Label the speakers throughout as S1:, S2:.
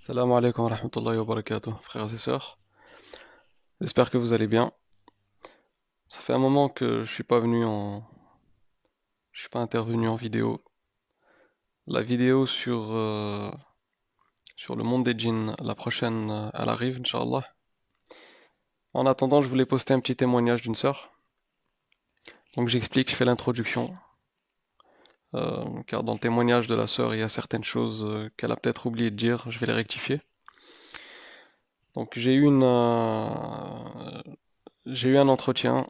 S1: Salam alaikum wa rahmatullahi wa barakatuh, frères et sœurs. J'espère que vous allez bien. Ça fait un moment que je suis pas intervenu en vidéo. La vidéo sur le monde des djinns, la prochaine, elle arrive, Inch'Allah. En attendant, je voulais poster un petit témoignage d'une sœur. Donc j'explique, je fais l'introduction. Car dans le témoignage de la sœur, il y a certaines choses qu'elle a peut-être oublié de dire, je vais les rectifier. Donc j'ai eu un entretien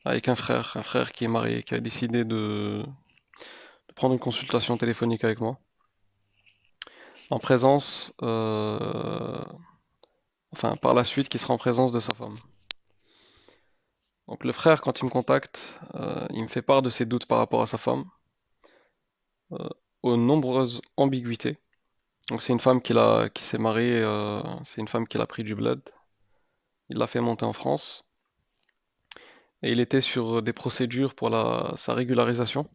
S1: avec un frère qui est marié, qui a décidé de prendre une consultation téléphonique avec moi, en présence, enfin par la suite qui sera en présence de sa femme. Donc le frère, quand il me contacte, il me fait part de ses doutes par rapport à sa femme, euh, aux nombreuses ambiguïtés. Donc c'est une femme qui s'est mariée, c'est une femme qu'il a pris du bled, il l'a fait monter en France, et il était sur des procédures pour sa régularisation.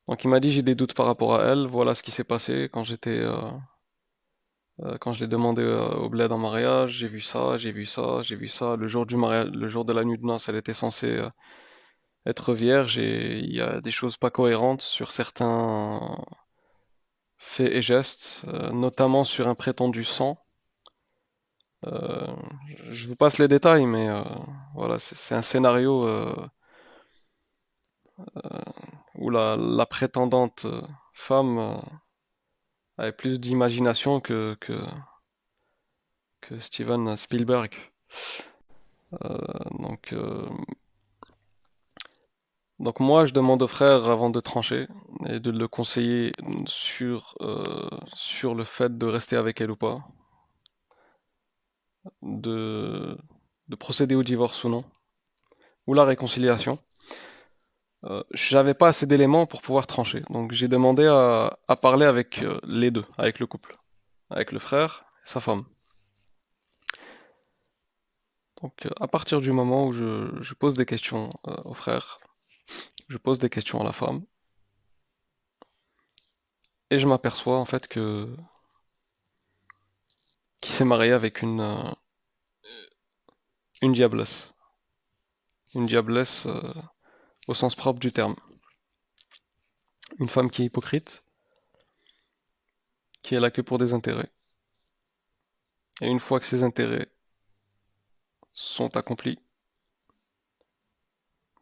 S1: Donc il m'a dit j'ai des doutes par rapport à elle, voilà ce qui s'est passé quand je l'ai demandé au bled en mariage, j'ai vu ça, j'ai vu ça, j'ai vu ça. Le jour du mariage, le jour de la nuit de noces, elle était censée être vierge et il y a des choses pas cohérentes sur certains faits et gestes, notamment sur un prétendu sang. Euh, je vous passe les détails, mais voilà, c'est un scénario où la prétendante femme avait plus d'imagination que Steven Spielberg. Donc, euh, Donc moi, je demande au frère, avant de trancher, et de le conseiller sur le fait de rester avec elle ou pas, de, de procéder au divorce ou non, ou la réconciliation. J'avais pas assez d'éléments pour pouvoir trancher, donc j'ai demandé à parler avec les deux, avec le couple, avec le frère et sa femme. Donc à partir du moment où je pose des questions au frère, je pose des questions à la femme, et je m'aperçois en fait que qu'il s'est marié avec une diablesse. Une diablesse au sens propre du terme. Une femme qui est hypocrite, qui est là que pour des intérêts. Et une fois que ces intérêts sont accomplis,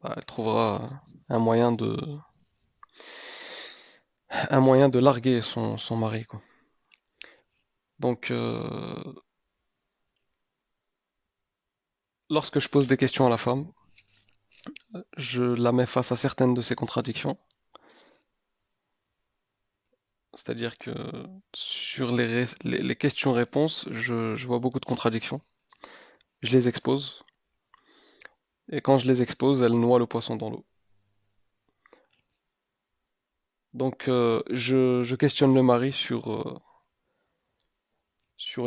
S1: bah, elle trouvera un moyen de larguer son mari, quoi. Donc, lorsque je pose des questions à la femme, je la mets face à certaines de ses contradictions. C'est-à-dire que sur les questions-réponses, je vois beaucoup de contradictions. Je les expose. Et quand je les expose, elle noie le poisson dans l'eau. Donc, je questionne le mari sur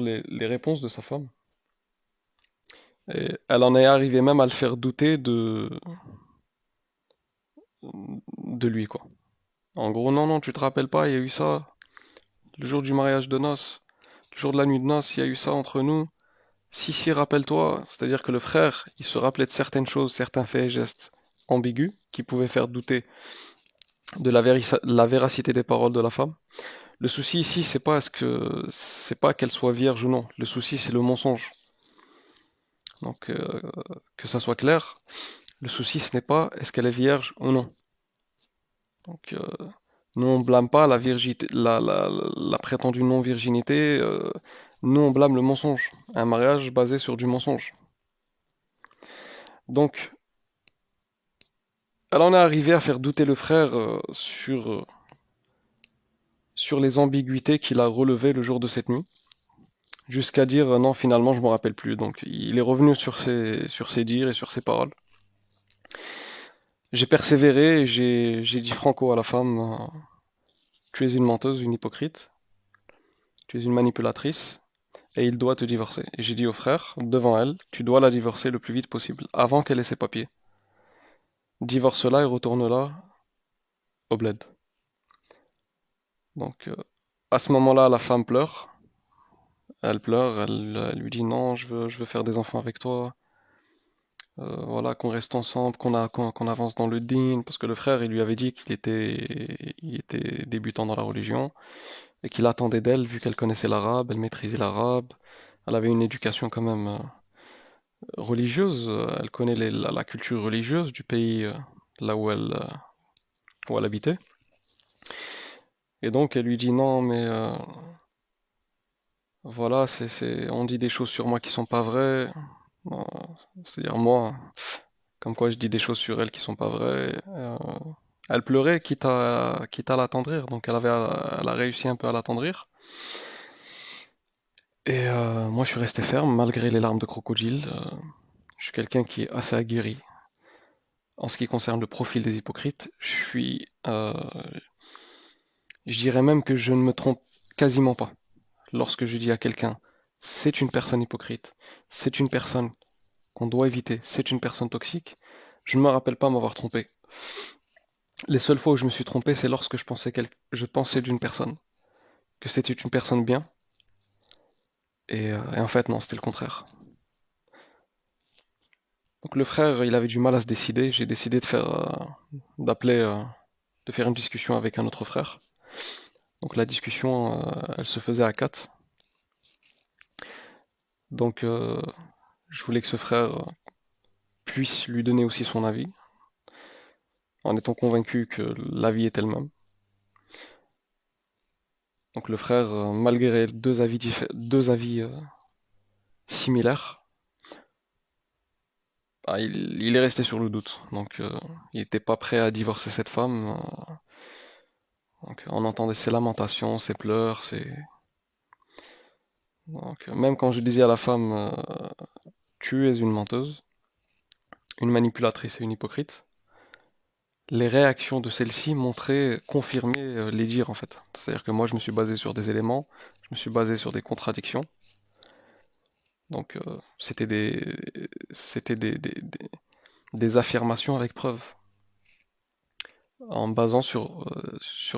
S1: les réponses de sa femme. Et elle en est arrivée même à le faire douter de lui, quoi. En gros, non, non, tu te rappelles pas, il y a eu ça, le jour du mariage de noces, le jour de la nuit de noces, il y a eu ça entre nous. Si, si, rappelle-toi, c'est-à-dire que le frère, il se rappelait de certaines choses, certains faits et gestes ambigus qui pouvaient faire douter de la véracité des paroles de la femme. Le souci ici, c'est pas qu'elle soit vierge ou non. Le souci, c'est le mensonge. Donc, que ça soit clair, le souci, ce n'est pas est-ce qu'elle est vierge ou non. Donc, nous, on blâme pas la virginité, la prétendue non-virginité. Nous, on blâme le mensonge. Un mariage basé sur du mensonge. Donc, elle en est arrivée à faire douter le frère sur les ambiguïtés qu'il a relevées le jour de cette nuit, jusqu'à dire non, finalement, je me rappelle plus. Donc, il est revenu sur ses dires et sur ses paroles. J'ai persévéré et j'ai dit franco à la femme, tu es une menteuse, une hypocrite, tu es une manipulatrice, et il doit te divorcer. Et j'ai dit au frère, devant elle, tu dois la divorcer le plus vite possible, avant qu'elle ait ses papiers. Divorce-la et retourne-la au bled. Donc, À ce moment-là, la femme pleure. Elle pleure, elle lui dit non, je veux faire des enfants avec toi. Voilà, qu'on reste ensemble, qu'on avance dans le din, parce que le frère, il lui avait dit qu'il était débutant dans la religion et qu'il attendait d'elle, vu qu'elle connaissait l'arabe, elle maîtrisait l'arabe, elle avait une éducation quand même religieuse, elle connaît la culture religieuse du pays là où elle habitait. Et donc elle lui dit non, mais voilà, on dit des choses sur moi qui sont pas vraies. Euh, C'est-à-dire moi, comme quoi je dis des choses sur elle qui sont pas vraies. Elle pleurait, quitte à l'attendrir, donc elle a réussi un peu à l'attendrir. Et moi, je suis resté ferme malgré les larmes de crocodile. Je suis quelqu'un qui est assez aguerri en ce qui concerne le profil des hypocrites. Je dirais même que je ne me trompe quasiment pas lorsque je dis à quelqu'un, c'est une personne hypocrite, c'est une personne qu'on doit éviter, c'est une personne toxique. Je ne me rappelle pas m'avoir trompé. Les seules fois où je me suis trompé, c'est lorsque je pensais d'une personne, que c'était une personne bien, et en fait, non, c'était le contraire. Donc le frère, il avait du mal à se décider. J'ai décidé d'appeler, de faire une discussion avec un autre frère. Donc la discussion, elle se faisait à quatre. Donc je voulais que ce frère puisse lui donner aussi son avis, en étant convaincu que l'avis est elle-même. Donc le frère, malgré deux avis similaires, bah, il est resté sur le doute. Donc il n'était pas prêt à divorcer cette femme. Donc on entendait ses lamentations, ses pleurs, donc, même quand je disais à la femme, tu es une menteuse, une manipulatrice et une hypocrite, les réactions de celle-ci montraient, confirmaient les dires en fait. C'est-à-dire que moi je me suis basé sur des éléments, je me suis basé sur des contradictions. Donc c'était des affirmations avec preuves, en basant sur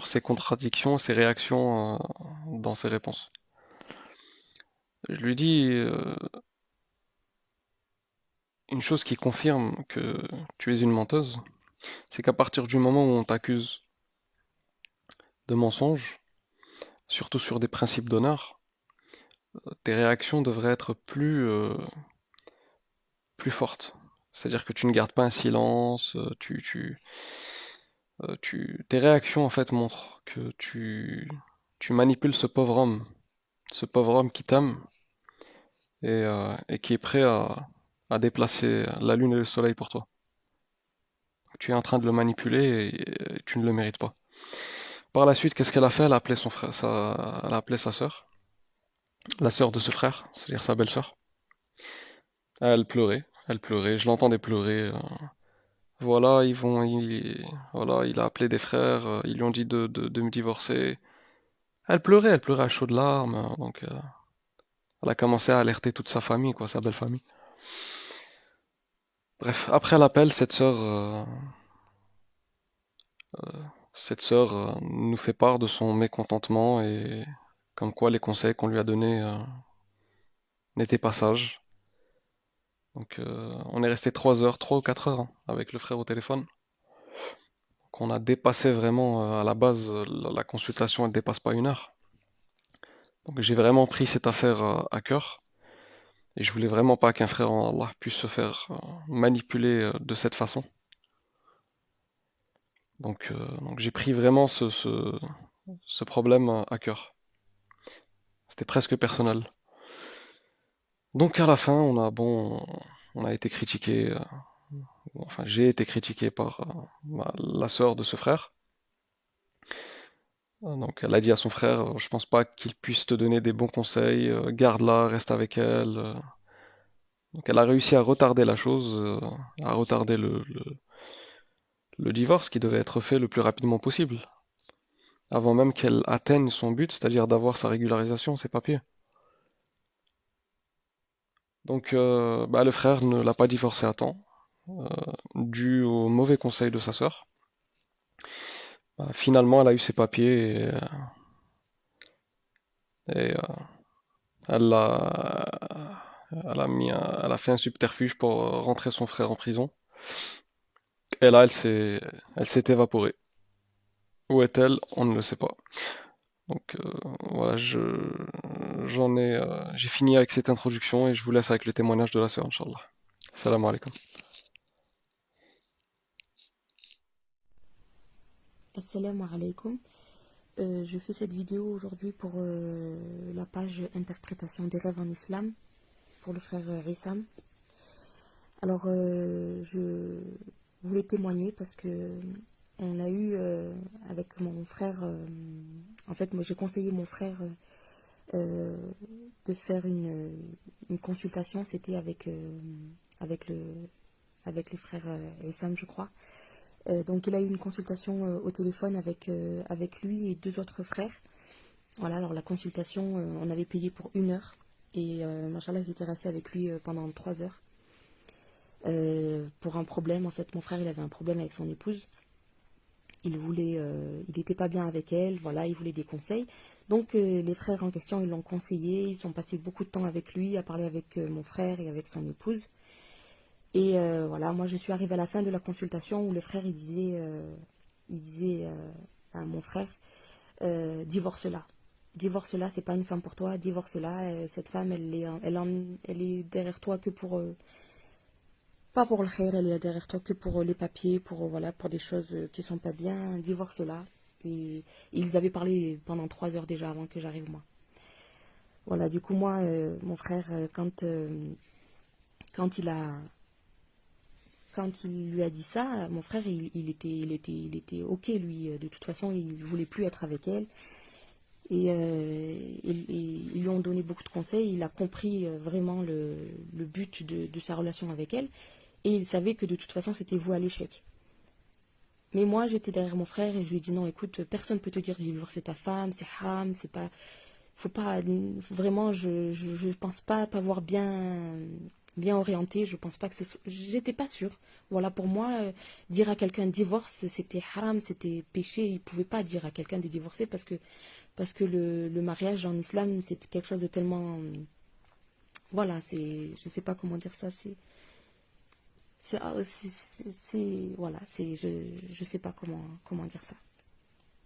S1: ces contradictions, ces réactions dans ses réponses. Je lui dis une chose qui confirme que tu es une menteuse, c'est qu'à partir du moment où on t'accuse de mensonge, surtout sur des principes d'honneur, tes réactions devraient être plus fortes. C'est-à-dire que tu ne gardes pas un silence, tes réactions en fait montrent que tu manipules ce pauvre homme qui t'aime et qui est prêt à déplacer la lune et le soleil pour toi. Tu es en train de le manipuler et tu ne le mérites pas. Par la suite, qu'est-ce qu'elle a fait? Elle a appelé son frère, elle a appelé sa sœur, la sœur de ce frère, c'est-à-dire sa belle-sœur. Elle pleurait, je l'entendais pleurer. Voilà, voilà, il a appelé des frères, ils lui ont dit de me divorcer. Elle pleurait à chaudes larmes, donc elle a commencé à alerter toute sa famille, quoi, sa belle famille. Bref, après l'appel, cette sœur nous fait part de son mécontentement et comme quoi les conseils qu'on lui a donnés n'étaient pas sages. Donc on est resté 3 heures, 3 ou 4 heures hein, avec le frère au téléphone. Donc on a dépassé vraiment à la base, la consultation elle dépasse pas 1 heure. Donc j'ai vraiment pris cette affaire à cœur et je voulais vraiment pas qu'un frère en Allah puisse se faire manipuler de cette façon. Donc j'ai pris vraiment ce problème à cœur. C'était presque personnel. Donc à la fin, on a été critiqué, enfin j'ai été critiqué par la sœur de ce frère. Donc elle a dit à son frère, je pense pas qu'il puisse te donner des bons conseils, garde-la, reste avec elle. Donc elle a réussi à retarder la chose, à retarder le divorce qui devait être fait le plus rapidement possible, avant même qu'elle atteigne son but, c'est-à-dire d'avoir sa régularisation, ses papiers. Donc bah, le frère ne l'a pas divorcé à temps, euh, dû au mauvais conseil de sa sœur. Bah, finalement, elle a eu ses papiers Et elle elle a fait un subterfuge pour rentrer son frère en prison. Et là, elle s'est évaporée. Où est-elle? On ne le sait pas. Donc voilà, j'ai fini avec cette introduction et je vous laisse avec le témoignage de la sœur, Inch'Allah. Salam alaikum.
S2: Assalamu alaikum. Je fais cette vidéo aujourd'hui pour la page interprétation des rêves en islam pour le frère Issam. Alors, je voulais témoigner parce que on a eu avec mon frère, en fait, moi j'ai conseillé mon frère euh, de faire une consultation. C'était avec le, avec le frère Issam, je crois. Donc il a eu une consultation au téléphone avec lui et deux autres frères. Voilà, alors la consultation, on avait payé pour 1 heure. Et machallah, ils étaient restés avec lui pendant 3 heures. Pour un problème, en fait, mon frère, il avait un problème avec son épouse. Il n'était pas bien avec elle, voilà, il voulait des conseils. Donc les frères en question, ils l'ont conseillé, ils ont passé beaucoup de temps avec lui, à parler avec mon frère et avec son épouse. Et voilà, moi je suis arrivée à la fin de la consultation où le frère il disait à mon frère, divorce-la. Divorce-la, c'est pas une femme pour toi, divorce-la. Cette femme, elle est derrière toi que pour, pas pour le khair, elle est derrière toi que pour les papiers, pour, voilà, pour des choses qui sont pas bien, divorce-la. Et ils avaient parlé pendant 3 heures déjà avant que j'arrive moi. Voilà, du coup moi, mon frère, quand il a, quand il lui a dit ça, mon frère, il était ok, lui. De toute façon, il voulait plus être avec elle. Et ils lui ont donné beaucoup de conseils. Il a compris vraiment le but de sa relation avec elle. Et il savait que de toute façon, c'était voué à l'échec. Mais moi, j'étais derrière mon frère et je lui ai dit non, écoute, personne ne peut te dire de divorcer ta femme, c'est haram, c'est pas. Faut pas. Vraiment, je pense pas t'avoir bien orienté. Je pense pas que ce soit. J'étais pas sûre. Voilà, pour moi, dire à quelqu'un divorce, c'était haram, c'était péché. Il pouvait pas dire à quelqu'un de divorcer parce que le mariage en islam, c'est quelque chose de tellement. Voilà, c'est. Je sais pas comment dire ça. Voilà, je sais pas comment dire ça.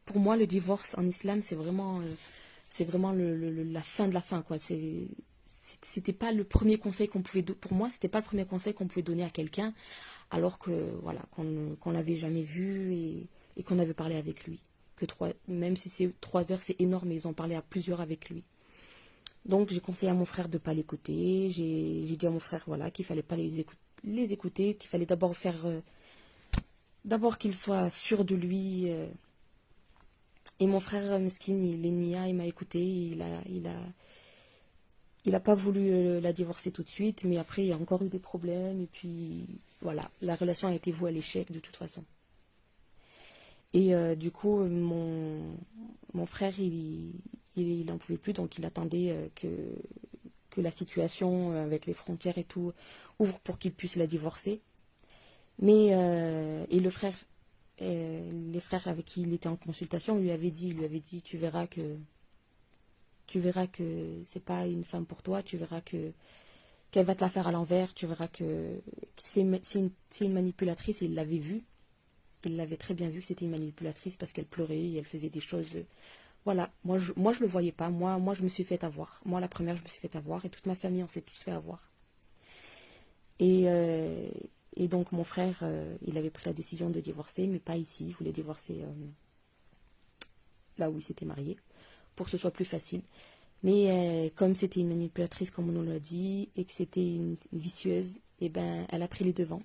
S2: Pour moi, le divorce en islam, c'est vraiment la fin de la fin, quoi. C'était pas le premier conseil qu'on pouvait, pour moi, c'était pas le premier conseil qu'on pouvait donner à quelqu'un, alors que, voilà, qu'on l'avait jamais vu et qu'on avait parlé avec lui. Même si c'est 3 heures, c'est énorme, mais ils ont parlé à plusieurs avec lui. Donc, j'ai conseillé à mon frère de pas l'écouter. J'ai dit à mon frère, voilà, qu'il fallait pas les écouter, qu'il fallait d'abord qu'il soit sûr de lui. Et mon frère Meskin, il est nia, il m'a écouté, il a pas voulu la divorcer tout de suite, mais après il y a encore eu des problèmes et puis voilà, la relation a été vouée à l'échec de toute façon. Et du coup, mon frère, il n'en pouvait plus, donc il attendait que la situation avec les frontières et tout ouvre pour qu'il puisse la divorcer. Mais et les frères avec qui il était en consultation lui avait dit, tu verras que c'est pas une femme pour toi, tu verras qu'elle va te la faire à l'envers, tu verras que c'est une manipulatrice et il l'avait vu. Il l'avait très bien vu que c'était une manipulatrice parce qu'elle pleurait et elle faisait des choses. Voilà, moi je le voyais pas. Moi je me suis fait avoir. Moi la première je me suis fait avoir et toute ma famille on s'est tous fait avoir. Et, euh, et donc mon frère il avait pris la décision de divorcer, mais pas ici. Il voulait divorcer là où il s'était marié pour que ce soit plus facile. Mais comme c'était une manipulatrice, comme on nous l'a dit, et que c'était une vicieuse, et ben, elle a pris les devants.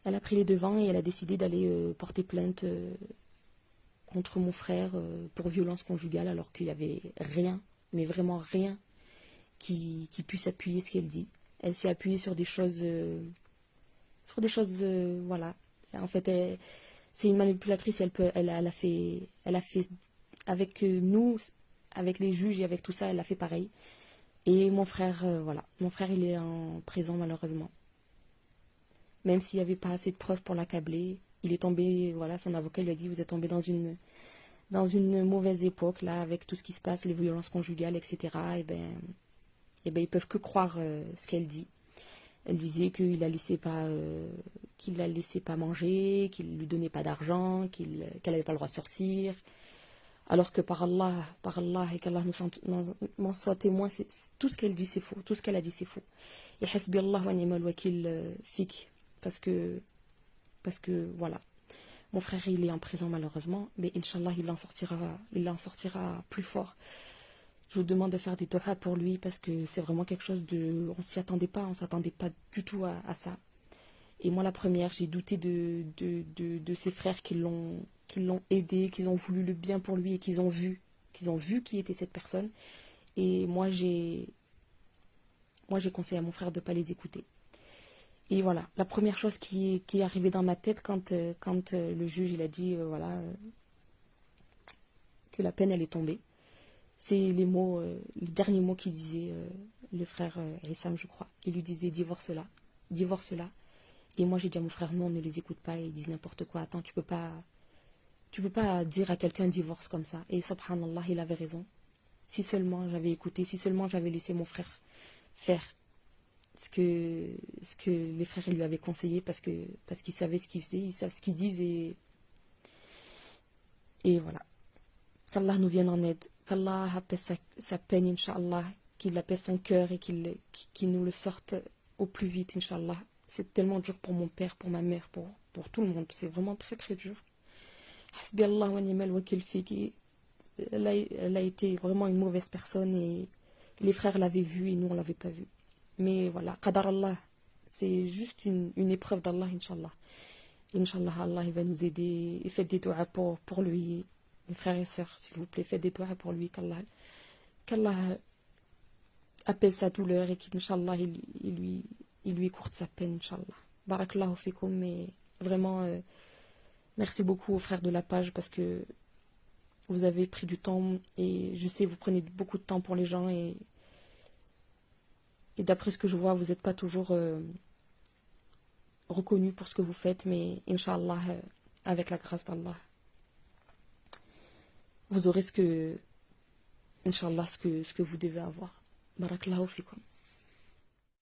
S2: Elle a pris les devants et elle a décidé d'aller porter plainte contre mon frère pour violence conjugale, alors qu'il n'y avait rien, mais vraiment rien, qui puisse appuyer ce qu'elle dit. Elle s'est appuyée sur des choses, voilà. En fait, c'est une manipulatrice. Elle a fait avec nous, avec les juges et avec tout ça, elle a fait pareil. Et mon frère, voilà, mon frère, il est en prison malheureusement. Même s'il n'y avait pas assez de preuves pour l'accabler, il est tombé, voilà, son avocat lui a dit, vous êtes tombé dans une mauvaise époque, là, avec tout ce qui se passe, les violences conjugales, etc., et ben, ils peuvent que croire ce qu'elle dit. Elle disait qu'il la laissait pas manger, qu'il lui donnait pas d'argent, qu'elle avait pas le droit de sortir. Alors que par Allah et qu'Allah m'en soit témoin, tout ce qu'elle dit c'est faux, tout ce qu'elle a dit c'est faux. Et hasbi Allah wa ni'mal wakil fik, parce que, parce que voilà, mon frère il est en prison malheureusement, mais Inch'Allah il en sortira plus fort. Je vous demande de faire des doha pour lui parce que c'est vraiment quelque chose on on s'attendait pas du tout à ça. Et moi la première, j'ai douté de ses frères qui l'ont aidé, qu'ils ont voulu le bien pour lui et qu'ils ont vu qui était cette personne. Et moi j'ai conseillé à mon frère de ne pas les écouter. Et voilà, la première chose qui est arrivée dans ma tête quand le juge il a dit voilà que la peine elle est tombée, c'est les derniers mots qu'il disait le frère Issam, je crois. Il lui disait divorce-la, divorce-la. Et moi j'ai dit à mon frère non, ne les écoute pas, ils disent n'importe quoi. Attends, tu peux pas dire à quelqu'un divorce comme ça. Et subhanallah, il avait raison. Si seulement j'avais écouté, si seulement j'avais laissé mon frère faire ce que les frères lui avaient conseillé parce qu'ils savaient ce qu'ils faisaient, ils savent ce qu'ils disent et voilà. Qu'Allah nous vienne en aide, qu'Allah apaise sa peine, Inch'Allah, qu'il apaise son cœur et qu'il nous le sorte au plus vite, Inch'Allah. C'est tellement dur pour mon père, pour ma mère, pour tout le monde. C'est vraiment très très dur. Hasbi Allah wa ni'mal wakil fiki. Elle a été vraiment une mauvaise personne et les frères l'avaient vue et nous on l'avait pas vue. Mais voilà, qadar Allah, c'est juste une épreuve d'Allah, Inch'Allah. Inch'Allah, Allah il va nous aider. Et faites des doigts pour lui, les frères et sœurs, s'il vous plaît, faites des doigts pour lui, qu'Allah apaise sa douleur et qu'Inch'Allah il lui écourte sa peine, Inch'Allah. Barakallahu fikum, mais vraiment, merci beaucoup aux frères de la page parce que vous avez pris du temps et je sais, vous prenez beaucoup de temps pour les gens et d'après ce que je vois, vous n'êtes pas toujours reconnu pour ce que vous faites, mais Inch'Allah, avec la grâce d'Allah, vous aurez Inch'Allah, ce que vous devez avoir. Barakallahu fikum.